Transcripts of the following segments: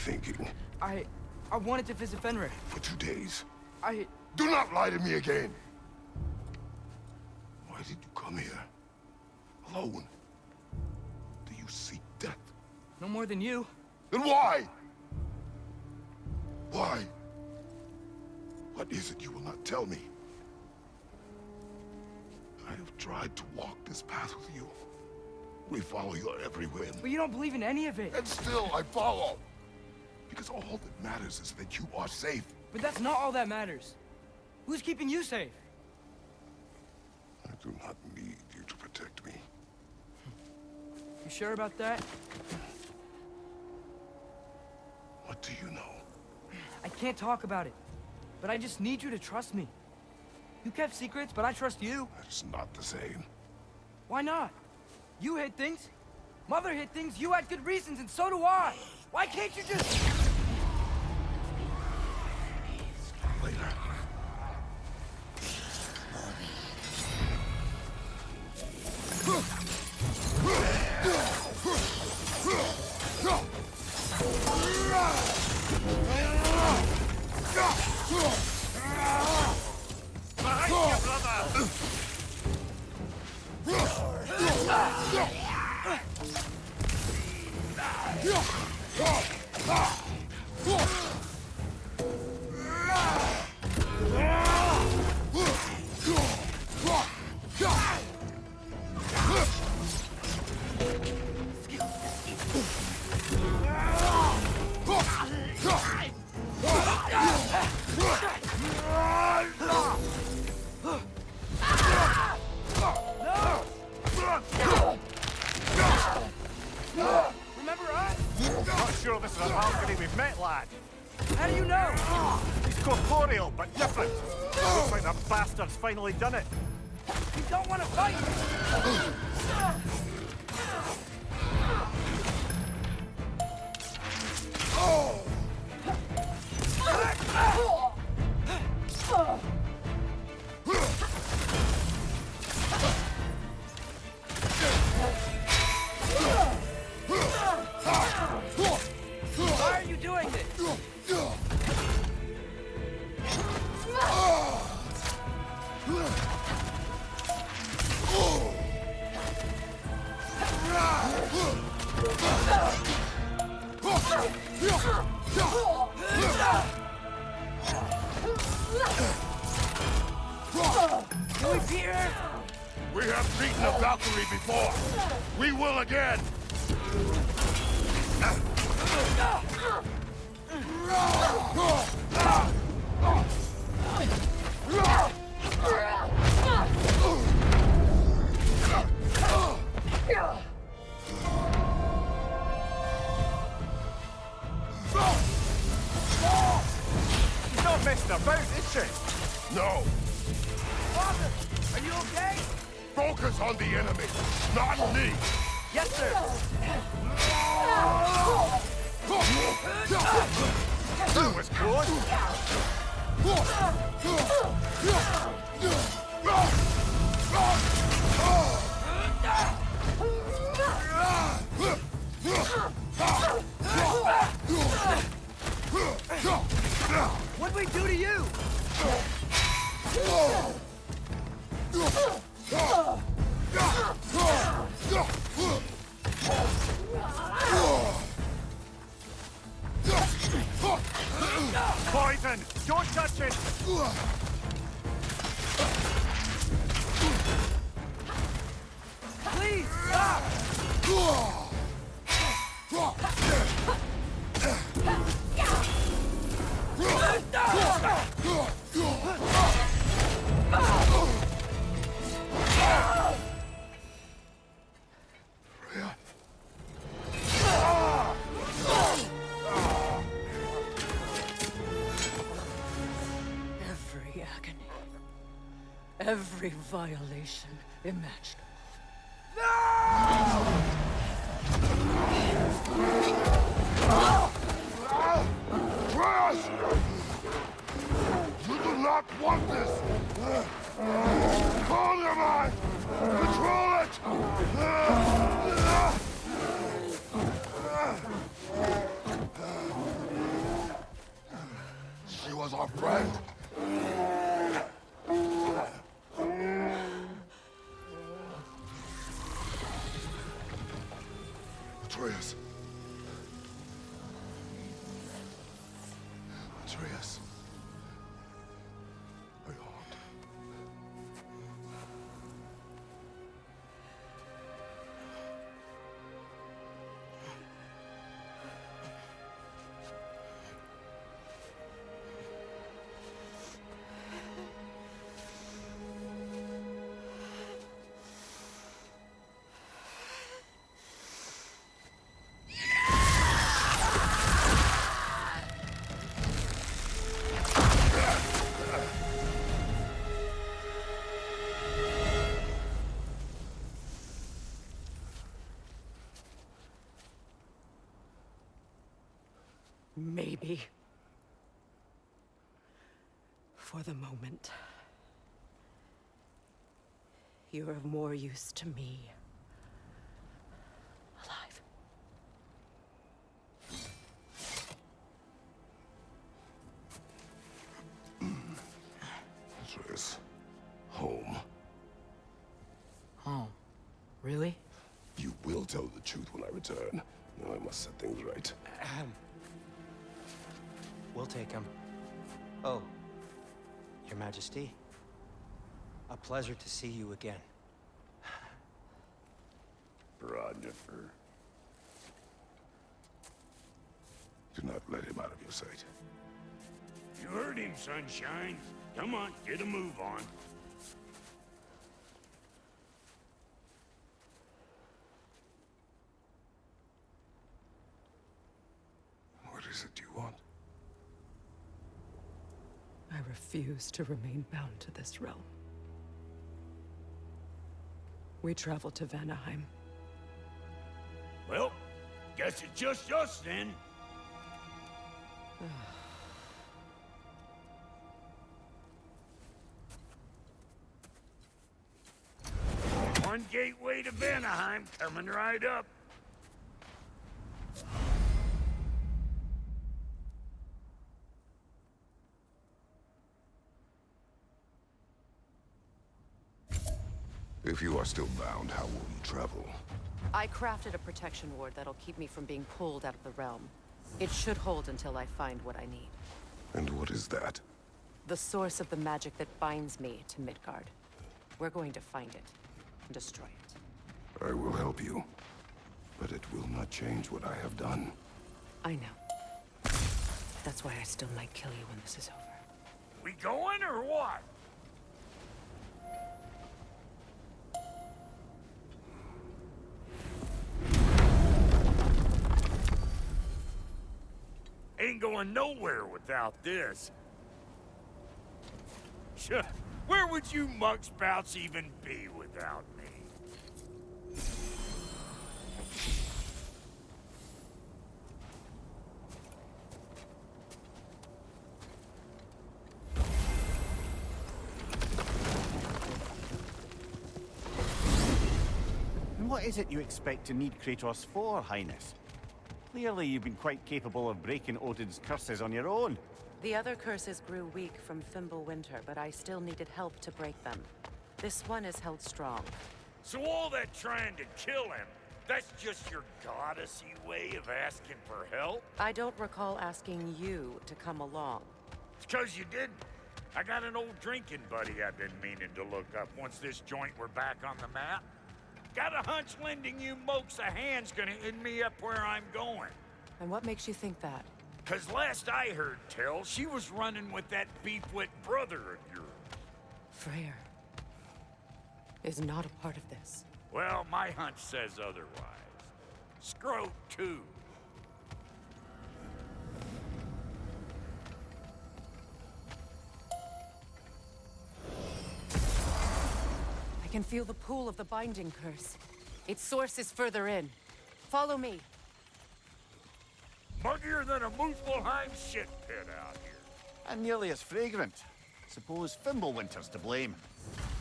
thinking? I wanted to visit Fenrir. For 2 days. I... Do not lie to me again! Why did you come here? Alone? Do you seek death? No more than you. Then why? Why? What is it you will not tell me? I have tried to walk this path with you. We follow your every whim. But you don't believe in any of it. And still I follow. Because all that matters is that you are safe. But that's not all that matters. Who's keeping you safe? I do not need you to protect me. You sure about that? What do you know? I can't talk about it. But I just need you to trust me. You kept secrets, but I trust you. That's not the same. Why not? You hid things. Mother hid things. You had good reasons, and so do I. Why can't you just... Later. Remember us? Not sure this is a Valkyrie we've met, lad. How do you know? He's corporeal, but different. Looks like the bastard's finally done it. You don't want to fight! Why are you doing this? Can we beat her? We have beaten a Valkyrie before. We will again. She's not messing about, is she? No. Father, are you okay? Focus on the enemy, not me. Yes, sir. That was close. What'd we do to you? Poison! Don't touch it! Please, stop! Every agony, every violation imaginable. Press! You do not want this! Call your mind! Control it! Atreus. Atreus. My heart. Maybe. For the moment. You're of more use to me. Alive. Atreus. Home. Home. Really? You will tell the truth when I return. Now I must set things right. We'll take him. Oh, Your Majesty. A pleasure to see you again. Roger. Do not let him out of your sight. You heard him, Sunshine. Come on, get a move on. What is it you want? I refuse to remain bound to this realm. We travel to Vanaheim. Well, guess it's just us then. One gateway to Vanaheim coming right up. If you are still bound, how will you travel? I crafted a protection ward that'll keep me from being pulled out of the realm. It should hold until I find what I need. And what is that? The source of the magic that binds me to Midgard. We're going to find it and destroy it. I will help you. But it will not change what I have done. I know. That's why I still might kill you when this is over. We going or what? Ain't going nowhere without this. Sure, where would you muckspouts even be without me? And what is it you expect to need Kratos for, Highness? Clearly you've been quite capable of breaking Odin's curses on your own. The other curses grew weak from Fimbulwinter, but I still needed help to break them. This one is held strong. So all that trying to kill him, that's just your goddessy way of asking for help? I don't recall asking you to come along. It's 'cause you didn't. I got an old drinking buddy I've been meaning to look up once this joint were back on the map. Got a hunch lending you mokes a hand's gonna end me up where I'm going. And what makes you think that? 'Cause last I heard tell, she was running with that beefwit brother of yours. Freyr is not a part of this. Well, my hunch says otherwise. Scrote, too. I can feel the pull of the binding curse. Its source is further in. Follow me. Muggier than a Muspelheim shit pit out here. And nearly as fragrant. Suppose Fimbulwinter's to blame.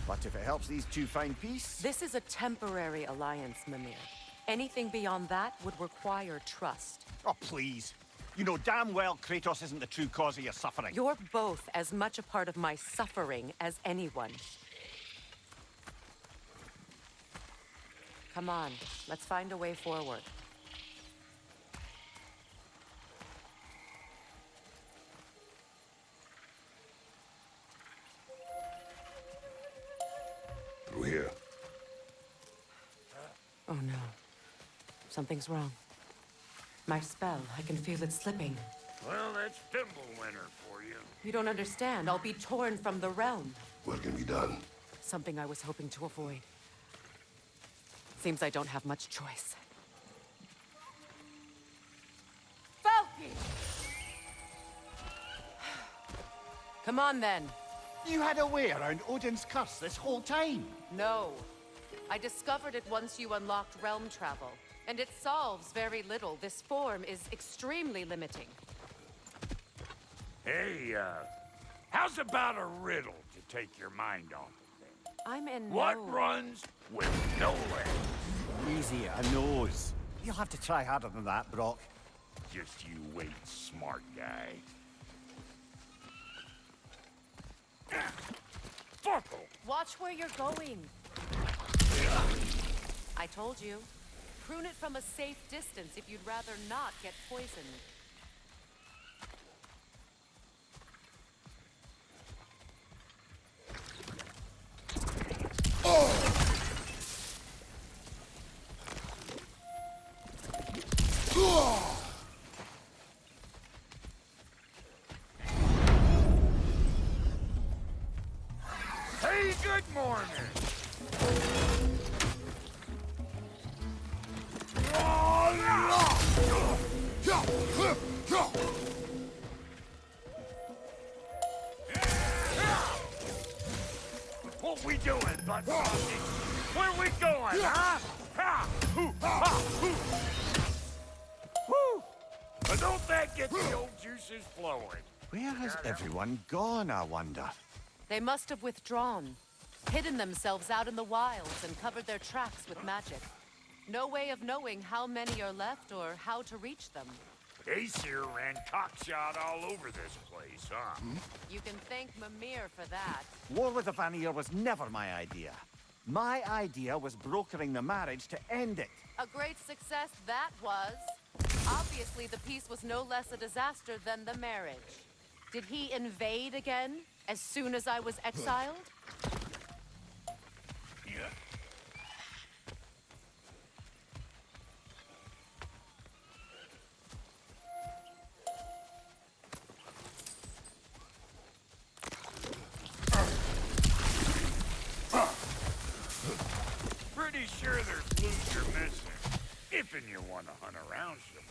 But if it helps these two find peace... This is a temporary alliance, Mimir. Anything beyond that would require trust. Oh, please. You know damn well Kratos isn't the true cause of your suffering. You're both as much a part of my suffering as anyone. Come on, let's find a way forward. no. Something's wrong. My spell, I can feel it slipping. Well, that's Winter for you. You don't understand. I'll be torn from the realm. What can be done? Something I was hoping to avoid. Seems I don't have much choice. Falky! Come on, then. You had a way around Odin's curse this whole time. No. I discovered it once you unlocked realm travel. And it solves very little. This form is extremely limiting. Hey, how's about a riddle to take your mind off of things? I'm in What no... runs with no legs? Easy, a nose. You'll have to try harder than that, Brock. Just you wait, smart guy. Fuckle! Watch where you're going. I told you. Prune it from a safe distance if you'd rather not get poisoned. Hey, good morning! What we doing, butt sausage? Where we going, huh? Ha! Hoo! Ha! Hoo! Woo! But don't that get the old juices flowing? Where has everyone gone, I wonder? They must have withdrawn, hidden themselves out in the wilds and covered their tracks with magic. No way of knowing how many are left or how to reach them. Aesir ran cockshot all over this place, huh? You can thank Mimir for that. War with the Vanir was never my idea. My idea was brokering the marriage to end it. A great success that was. Obviously, the peace was no less a disaster than the marriage. Did he invade again, as soon as I was exiled? Yeah. Pretty sure there's loot you're missing. If and you want to hunt around some.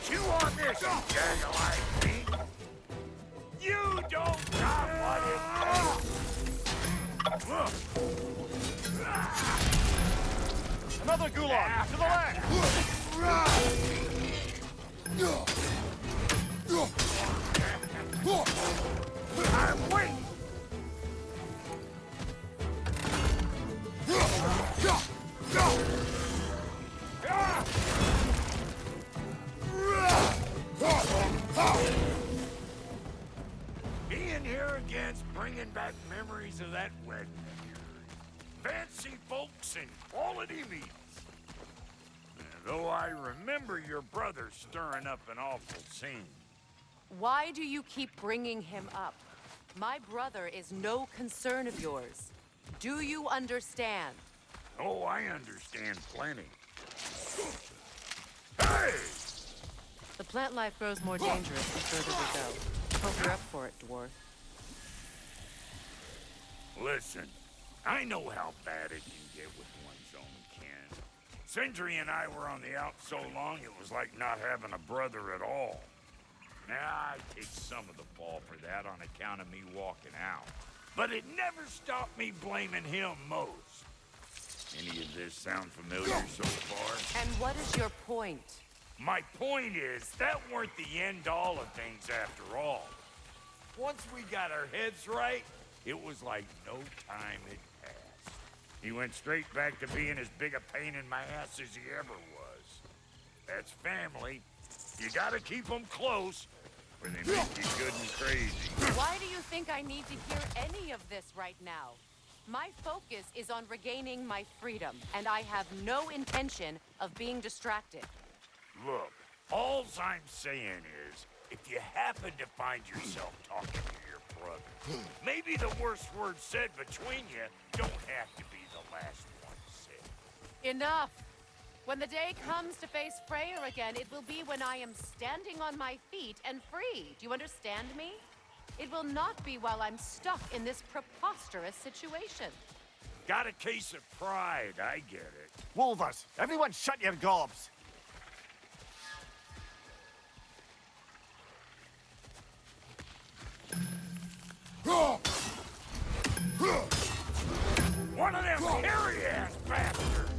Chew on this, you jag-a-like meat. You don't got what it takes. Another gulag! To the left! I'm waiting. Being here again's bringing back memories of that wedding of yours. Fancy folks and quality meals. Though I remember your brother stirring up an awful scene. Why do you keep bringing him up? My brother is no concern of yours. Do you understand? Oh, I understand plenty. Hey! The plant life grows more dangerous the further we go. Hope you're up for it, dwarf. Listen, I know how bad it can get with one's own kin. Sindri and I were on the out so long it was like not having a brother at all. Now, I take some of the fall for that on account of me walking out. But it never stopped me blaming him most. Any of this sound familiar so far? And what is your point? My point is, that weren't the end-all of things after all. Once we got our heads right, it was like no time had passed. He went straight back to being as big a pain in my ass as he ever was. That's family. You gotta keep them close, or they make you good and crazy. Why do you think I need to hear any of this right now? My focus is on regaining my freedom, and I have no intention of being distracted. Look, all I'm saying is, if you happen to find yourself talking to your brother, maybe the worst words said between you don't have to be the last one said. Enough! When the day comes to face Freyr again, it will be when I am standing on my feet and free. Do you understand me? It will not be while I'm stuck in this preposterous situation. Got a case of pride, I get it. Wolvers, everyone shut your gobs! One of them hairy-ass bastards!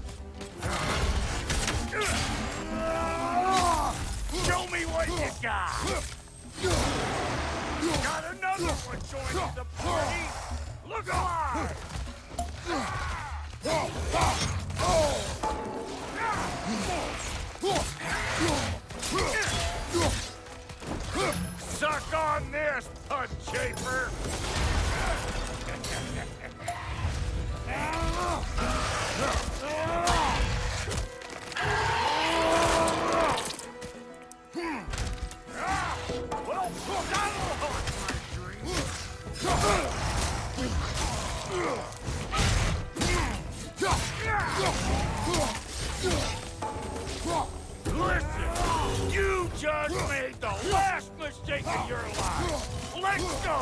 Show me what you got! Got another one joining the party! Look alive! Suck on this, Pud Chafer! Well, that'll haunt my dreams! Listen, you just made the last mistake of your life. Let's go!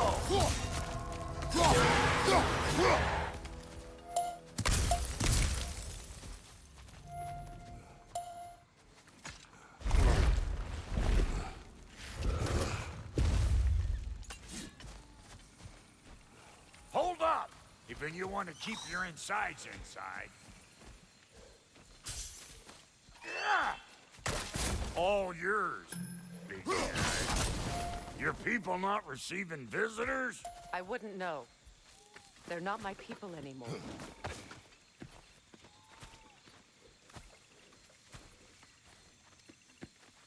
Hold up! If you want to keep your insides inside. All yours, big guy. Your people not receiving visitors? I wouldn't know. They're not my people anymore.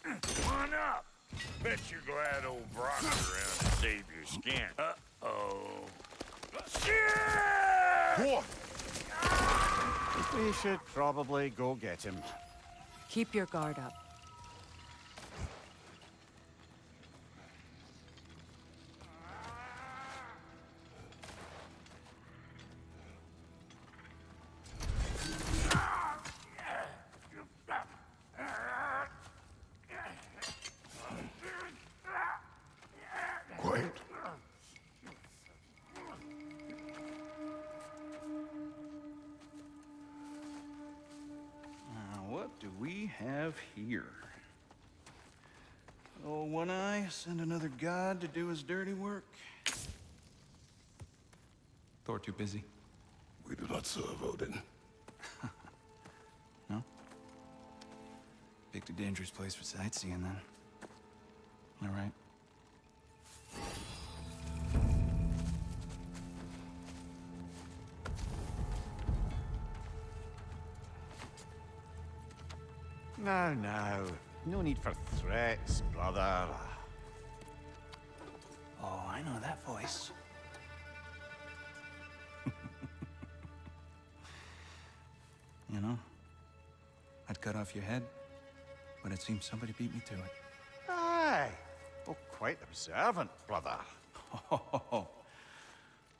Come on up. Bet you're glad old Brock's around to save your skin. Uh-oh. Shit! What? We should probably go get him. Keep your guard up. Quiet. What do we have here? Oh, One Eye, send another god to do his dirty work? Thor too busy? We do not serve Odin. No? Picked a dangerous place for sightseeing, then. All right. Now. No need for threats, brother. Oh, I know that voice. You know, I'd cut off your head, but it seems somebody beat me to it. Aye. Oh, quite observant, brother. Oh,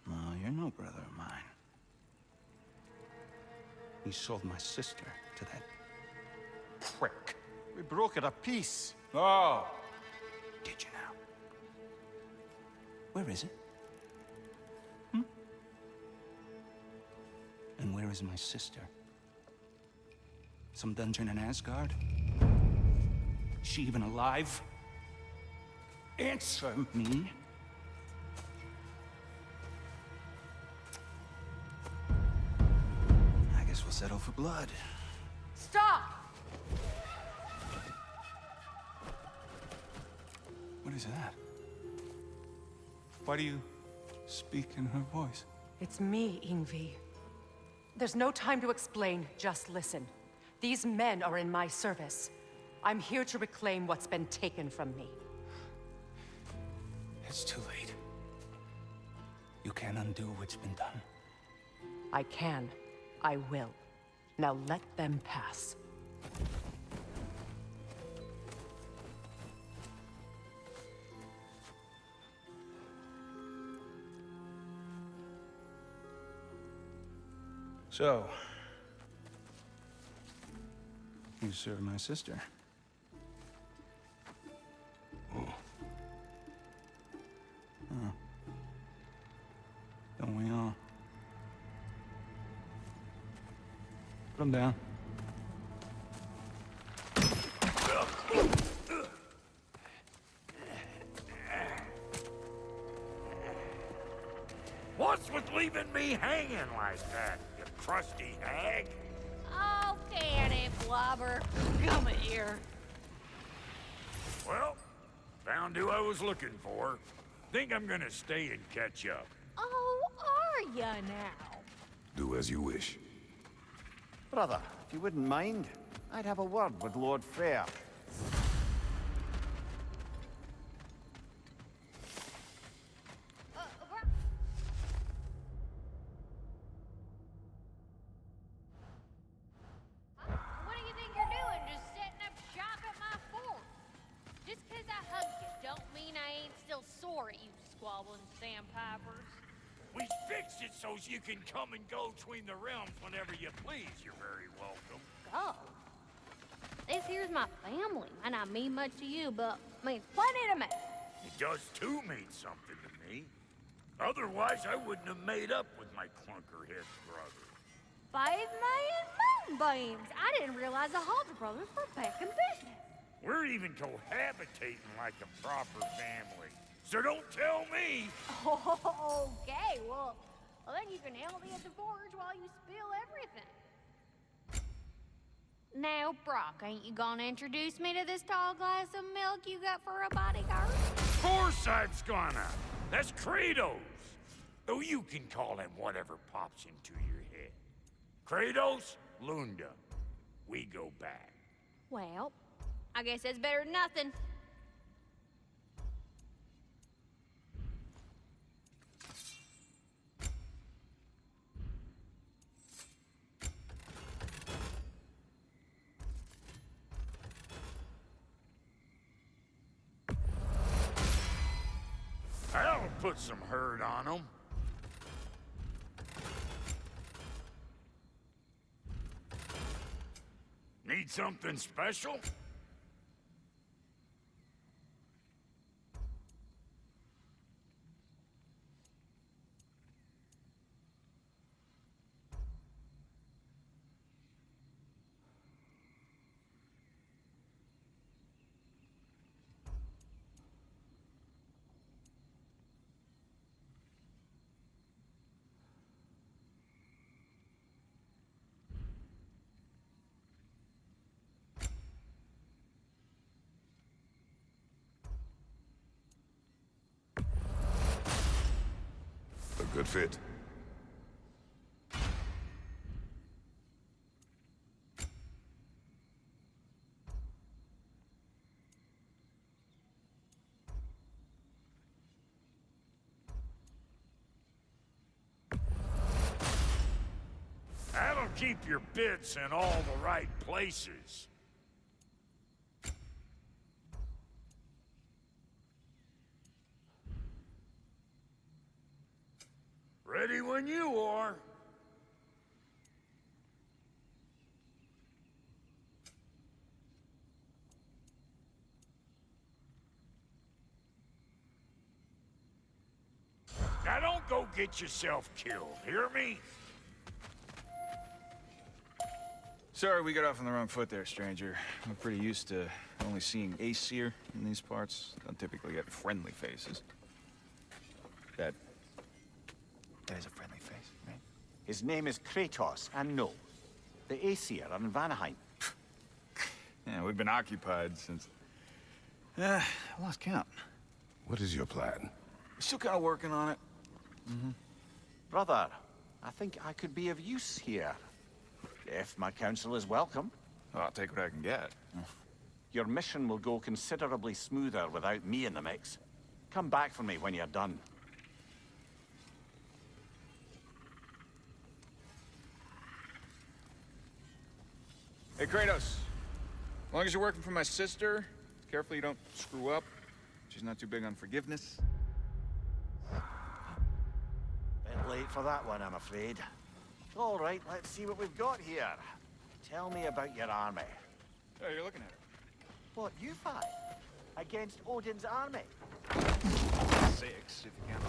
no, you're no brother of mine. You sold my sister to that prick. We broke it a piece. Oh! Did you now? Where is it? And where is my sister? Some dungeon in Asgard? Is she even alive? Answer me. I guess we'll settle for blood. Stop! What is that? Why do you speak in her voice? It's me, Ingvi. There's no time to explain, just listen. These men are in my service. I'm here to reclaim what's been taken from me. It's too late. You can't undo what's been done. I can. I will. Now let them pass. So, you served my sister. Oh. Don't we all? Put him down. What's with leaving me hanging like that, you crusty hag? Oh, Danny Blobber, come here. Well, found who I was looking for. Think I'm gonna stay and catch up. Oh, are ya now? Do as you wish. Brother, if you wouldn't mind, I'd have a word with Lord Freyr. What do you think you're doing, just setting up shop at my fort? Just 'cause I hugged you don't mean I ain't still sore at you squabbling sandpipers. We fixed it so you can come and go between the realms whenever you please. You're very welcome. Go. This here's my family. Might not mean much to you, but means plenty to me. It does too mean something to me. Otherwise, I wouldn't have made up with my clunkerhead brother. 5 million moonbeams! I didn't realize the Halter brothers were back in business. We're even cohabitating like a proper family. So don't tell me. Okay, well then you can help me at the forge while you spill everything. Now, Brock, ain't you gonna introduce me to this tall glass of milk you got for a bodyguard? Of course I'm gonna. That's Kratos. Though you can call him whatever pops into your head. Kratos, Lunda. We go back. Well, I guess that's better than nothing. That'll put some hurt on him. Need something special? A good fit. That'll keep your bits in all the right places. Ready when you are. Now don't go get yourself killed, hear me? Sorry we got off on the wrong foot there, stranger. I'm pretty used to only seeing Aesir in these parts. Don't typically get friendly faces. That is a friendly face, right? His name is Kratos, and no, the Aesir are in Vanaheim. Yeah, we've been occupied since... I lost count. What is your plan? We're still kind of working on it. Brother, I think I could be of use here. If my counsel is welcome. Well, I'll take what I can get. Your mission will go considerably smoother without me in the mix. Come back for me when you're done. Hey, Kratos. As long as you're working for my sister, careful you don't screw up. She's not too big on forgiveness. Bit late for that one, I'm afraid. All right, let's see what we've got here. Tell me about your army. Oh, you're looking at her. What, you five? Against Odin's army? 6, if you count.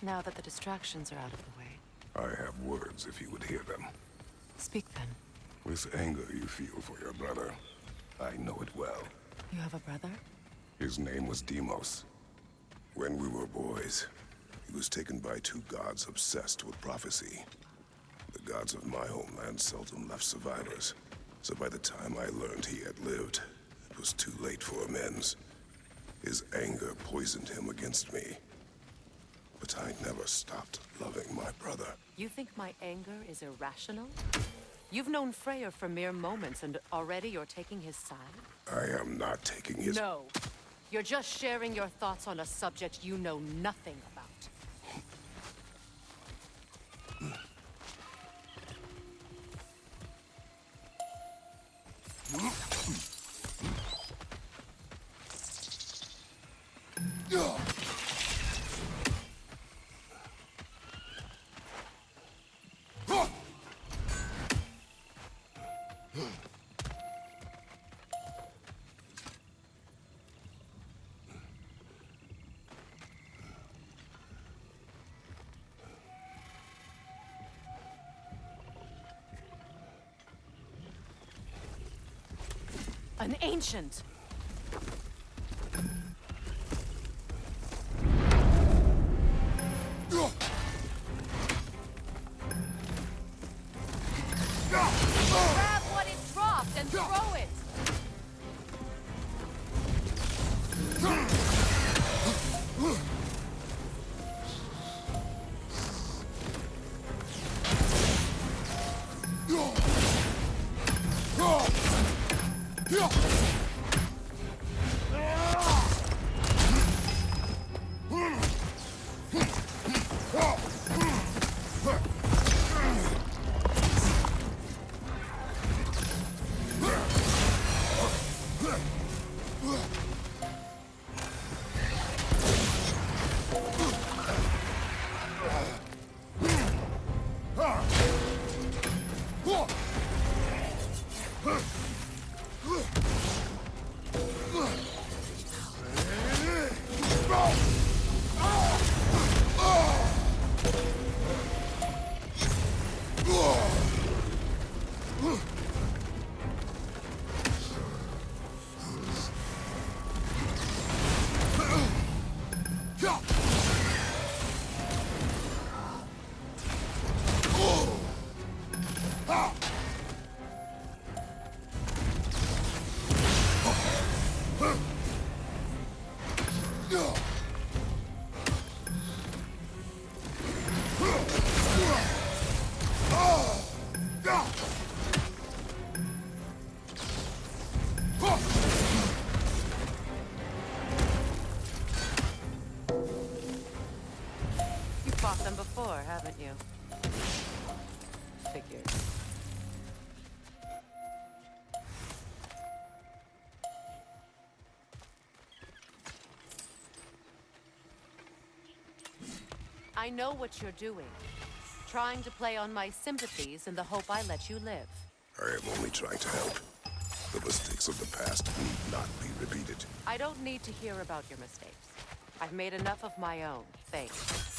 Now that the distractions are out of the way, I have words if you would hear them. speak then. This anger you feel for your brother, I know it well. You have a brother? His name was Deimos. When we were boys, he was taken by two gods obsessed with prophecy. The gods of my homeland seldom left survivors, so by the time I learned he had lived, it was too late for amends. His anger poisoned him against me. But I never stopped loving my brother. You think my anger is irrational? You've known Freyr for mere moments, and already you're taking his side? I am not taking his... No. You're just sharing your thoughts on a subject you know nothing about. An ancient! Grab what it dropped and throw it! You've fought them before, haven't you? Figured. I know what you're doing. Trying to play on my sympathies in the hope I let you live. I am only trying to help. The mistakes of the past need not be repeated. I don't need to hear about your mistakes. I've made enough of my own, thanks.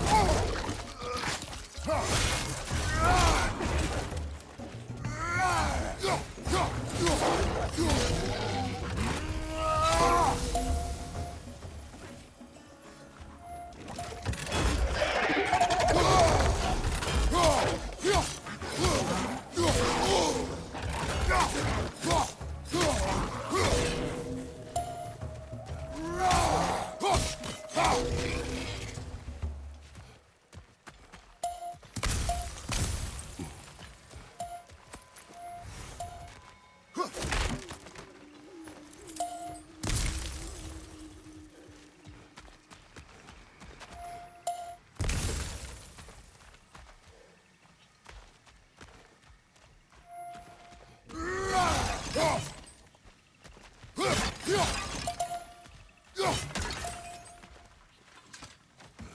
Oh!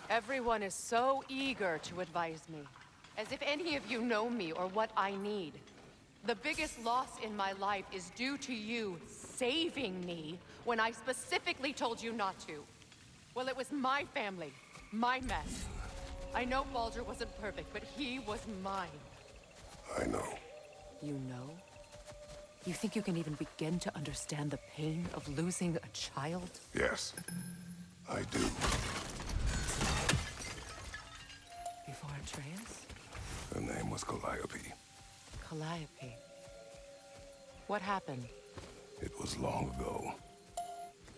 Everyone is so eager to advise me, as if any of you know me or what I need. The biggest loss in my life is due to you saving me when I specifically told you not to. Well, it was my family, my mess. I know Baldur wasn't perfect, but he was mine. I know. You know? You think you can even begin to understand the pain of losing a child? Yes, I do. Before Atreus? Her name was Calliope. Calliope. What happened? It was long ago.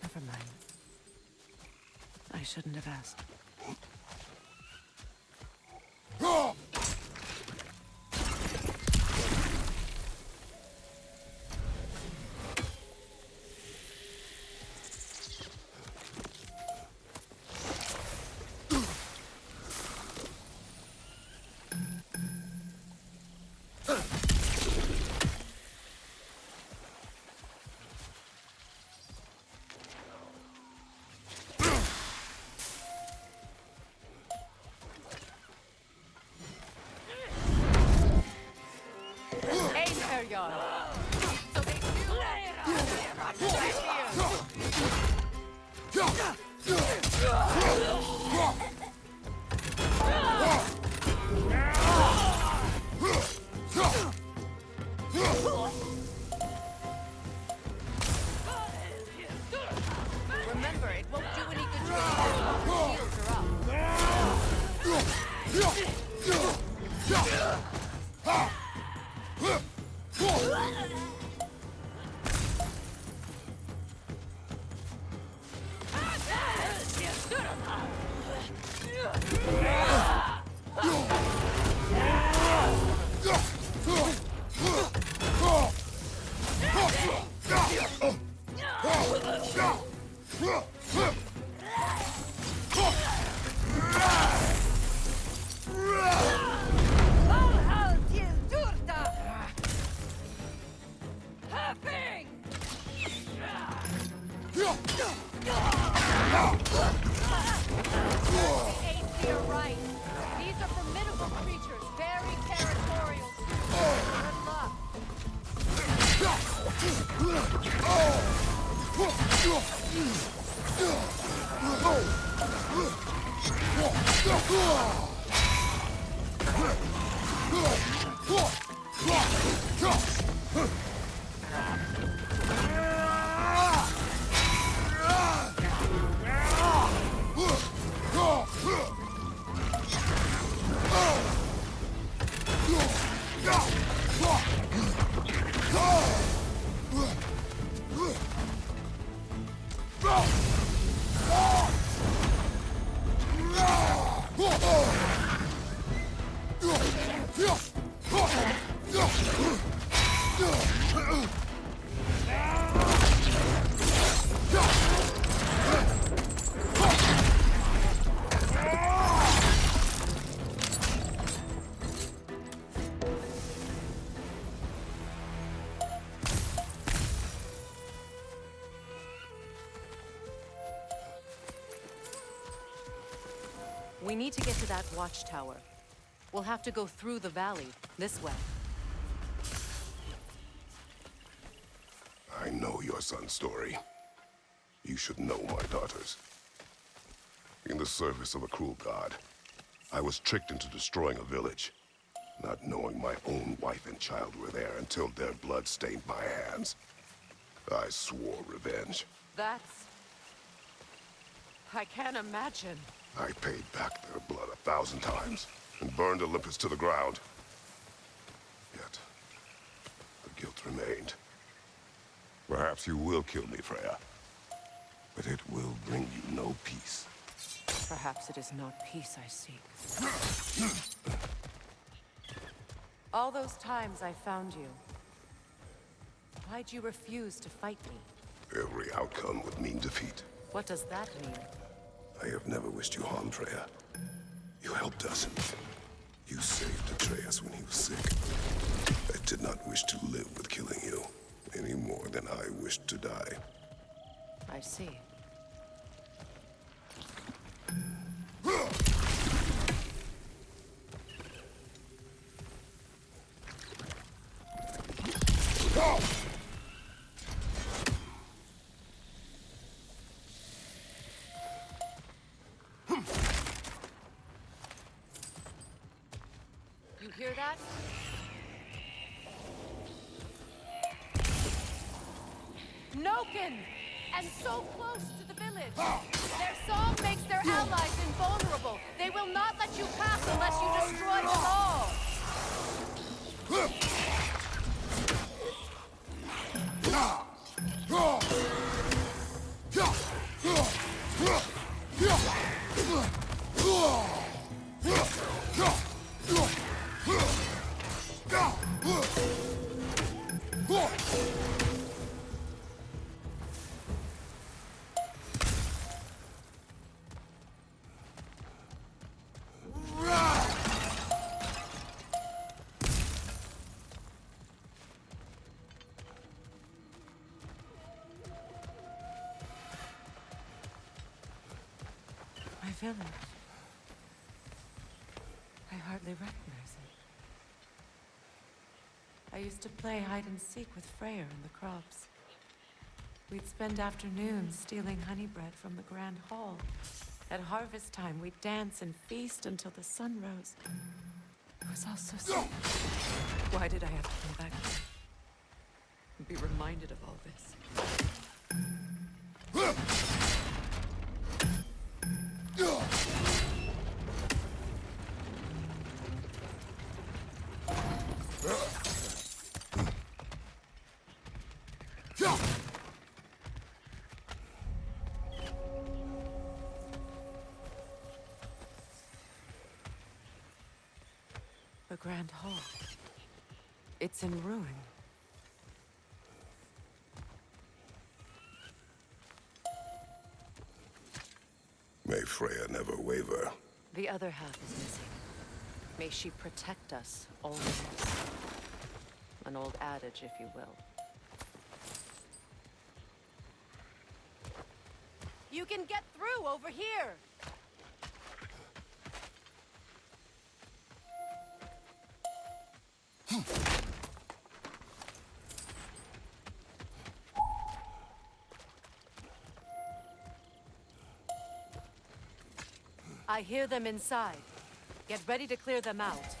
Never mind. I shouldn't have asked. So they remember, it won't do any good to shields are up. You're right. These are formidable creatures, very territorial. Good luck. We need to get to that watchtower. We'll have to go through the valley, this way. I know your son's story. You should know my daughter's. In the service of a cruel god, I was tricked into destroying a village, not knowing my own wife and child were there until their blood stained my hands. I swore revenge. That's... I can't imagine. I paid back their blood 1,000 times and burned Olympus to the ground. Yet, the guilt remained. Perhaps you will kill me, Freya, but it will bring you no peace. Perhaps it is not peace I seek. All those times I found you, why'd you refuse to fight me? Every outcome would mean defeat. What does that mean? I have never wished you harm, Freya. You helped us. You saved Atreus when he was sick. I did not wish to live with killing you, any more than I wished to die. I see. You hear that? Noken! And so close to the village! Their song makes their allies invulnerable! They will not let you pass unless you destroy them all! My village. I hardly recognize it. I used to play hide and seek with Freyr in the crops. We'd spend afternoons stealing honey bread from the Grand Hall. At harvest time, we'd dance and feast until the sun rose. It was all so simple. Why did I have to come back here and be reminded of all this? The Grand Hall. It's in ruin. May Freya never waver. The other half is missing. May she protect us always. An old adage, if you will. You can get through over here! I hear them inside. Get ready to clear them out.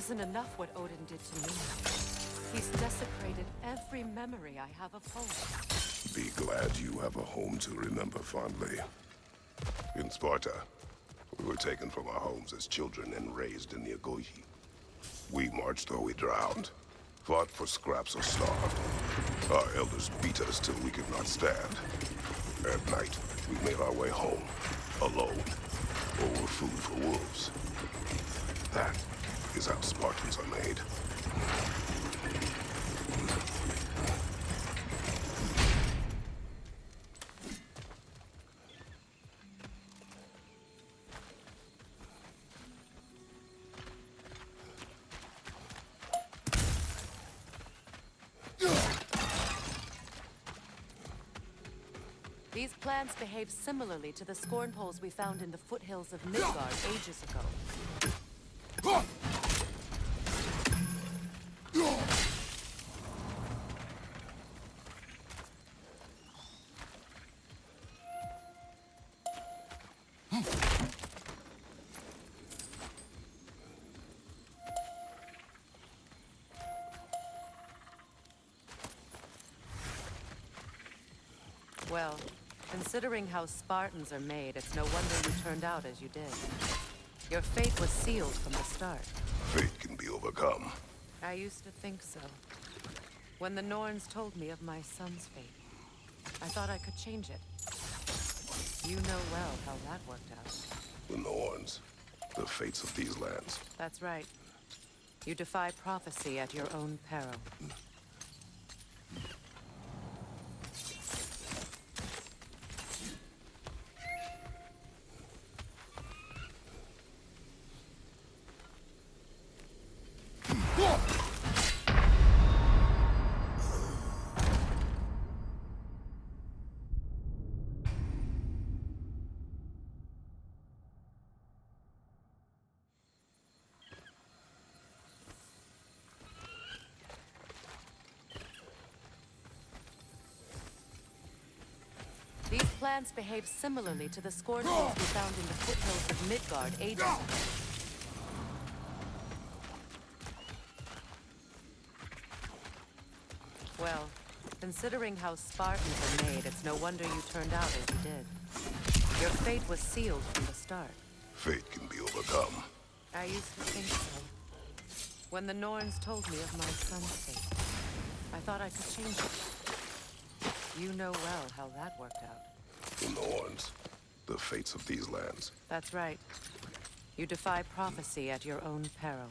wasn't enough what Odin did to me. He's desecrated every memory I have of home. Be glad you have a home to remember fondly. In Sparta, we were taken from our homes as children and raised in the Agogi. We marched or we drowned, fought for scraps or starved. Our elders beat us till we could not stand. At night, we made our way home, alone, or were food for wolves. That is how Spartans are made. These plants behave similarly to the scorn poles we found in the foothills of Midgard ages ago. Well, considering how Spartans are made, it's no wonder you turned out as you did. Your fate was sealed from the start. Fate can be overcome. I used to think so. When the Norns told me of my son's fate, I thought I could change it. You know well how that worked out. The Norns, the fates of these lands. That's right. You defy prophecy at your own peril. These plants behave similarly to the scorn poles we found in the foothills of Midgard ages ago. Well, considering how Spartans are made, it's no wonder you turned out as you did. Your fate was sealed from the start. Fate can be overcome. I used to think so. When the Norns told me of my son's fate, I thought I could change it. You know well how that worked out. The Norns, the fates of these lands. That's right. You defy prophecy at your own peril.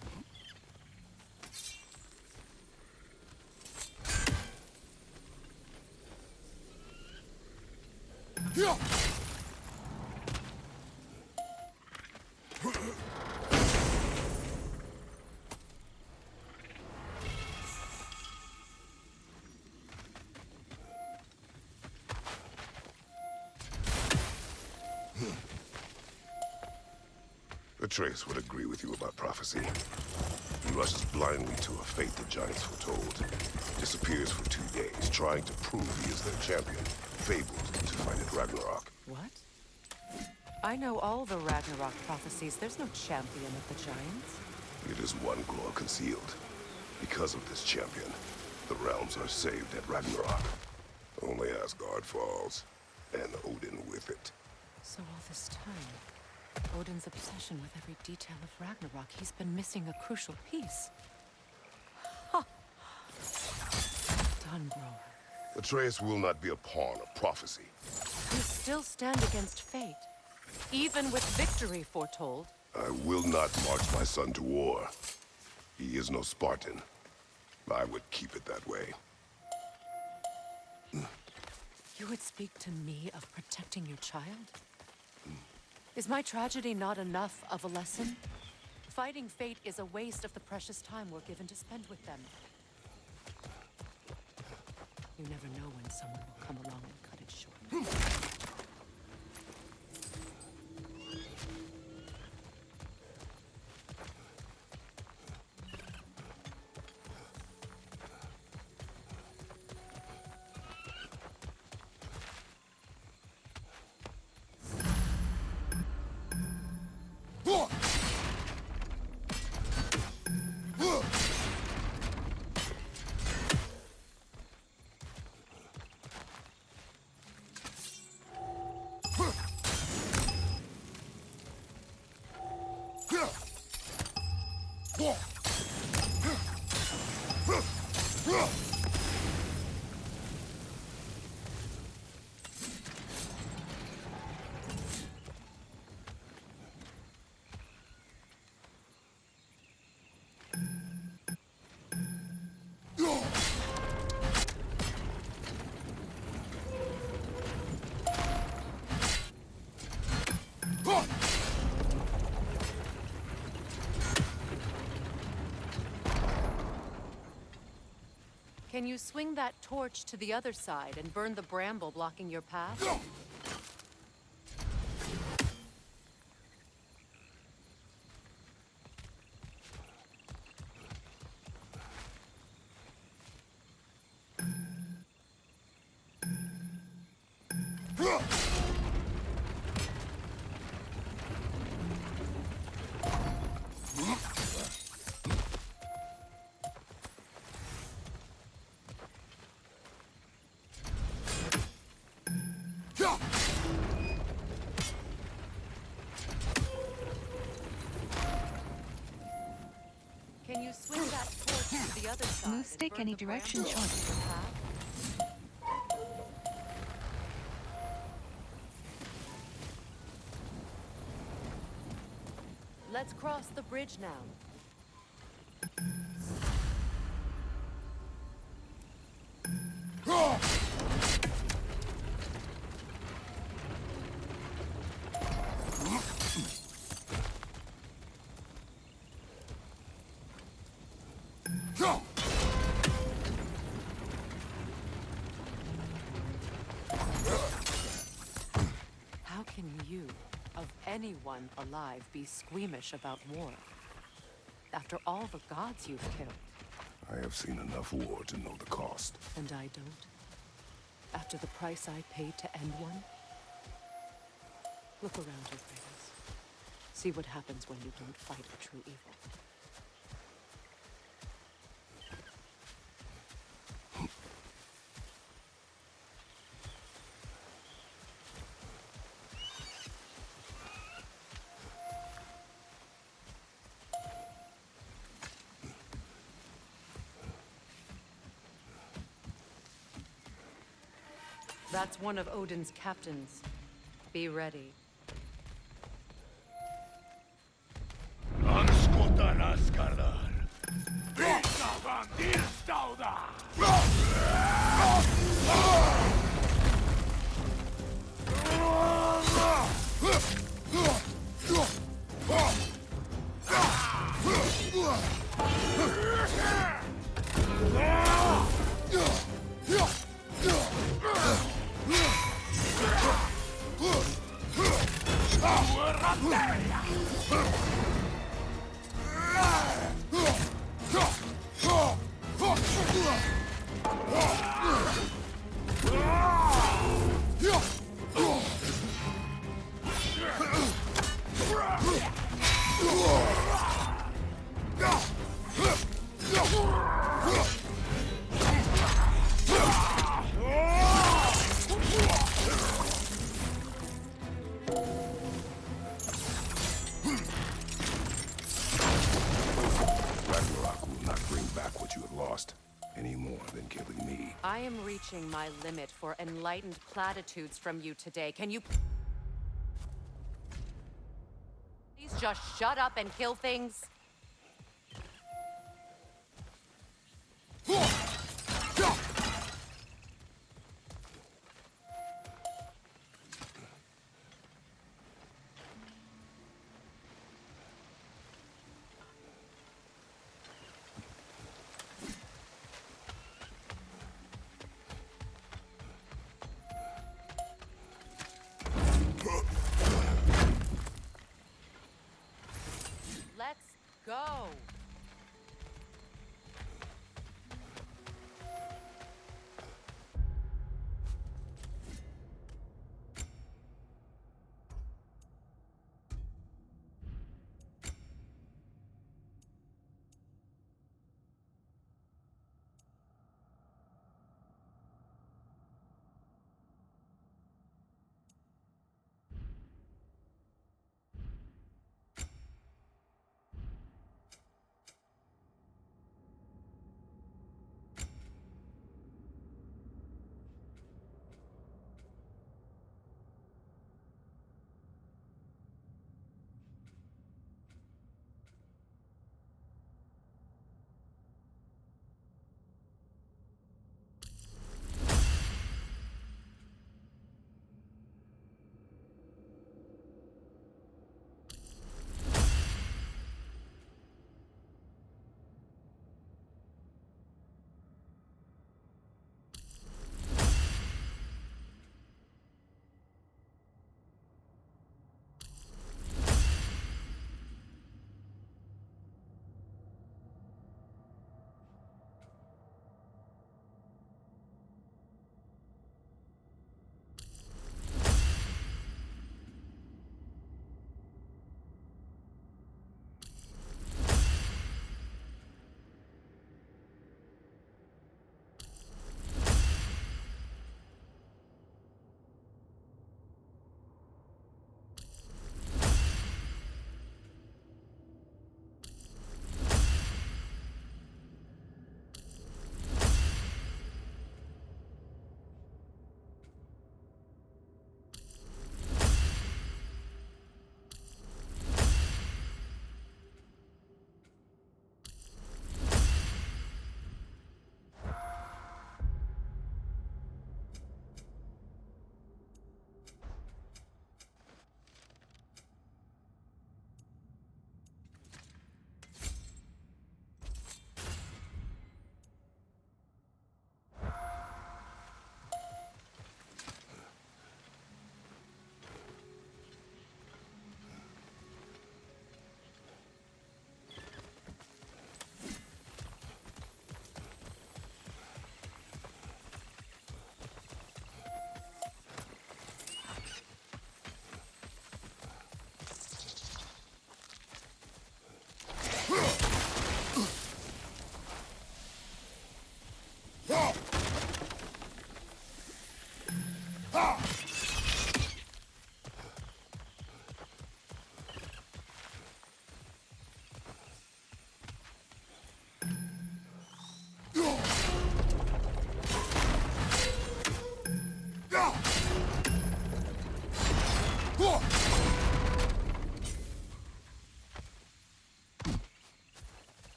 Atreus would agree with you about prophecy. He rushes blindly to a fate the giants foretold. Disappears for 2 days, trying to prove he is their champion. Fabled to fight at Ragnarok. What? I know all the Ragnarok prophecies. There's no champion of the giants. It is one glow concealed. Because of this champion, the realms are saved at Ragnarok. Only Asgard falls, and Odin with it. So all this time, Odin's obsession with every detail of Ragnarok, he's been missing a crucial piece. Ha! Done, bro. Atreus will not be a pawn of prophecy. You still stand against fate, even with victory foretold. I will not march my son to war. He is no Spartan. I would keep it that way. You would speak to me of protecting your child? Is my tragedy not enough of a lesson? Fighting fate is a waste of the precious time we're given to spend with them. You never know when someone will come along and cut it short. Can you swing that torch to the other side and burn the bramble blocking your path? Can you swing that torch to the other side? Move stick any direction, choice. Let's cross the bridge now. How can you, of anyone alive, be squeamish about war? After all the gods you've killed. I have seen enough war to know the cost. And I don't? After the price I paid to end one? Look around you, Kratos. See what happens when you don't fight a true evil. That's one of Odin's captains. Be ready. Ragnarok will not bring back what you have lost, any more than killing me. I am reaching my limit for enlightened platitudes from you today. Can you please just shut up and kill things? Let's go.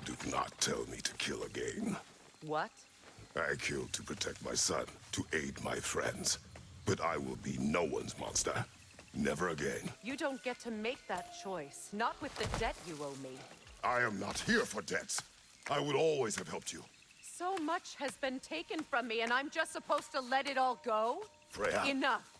Do not tell me to kill again. What? I killed to protect my son, to aid my friends. But I will be no one's monster. Never again. You don't get to make that choice. Not with the debt you owe me. I am not here for debts. I would always have helped you. So much has been taken from me, and I'm just supposed to let it all go? Freya. Enough.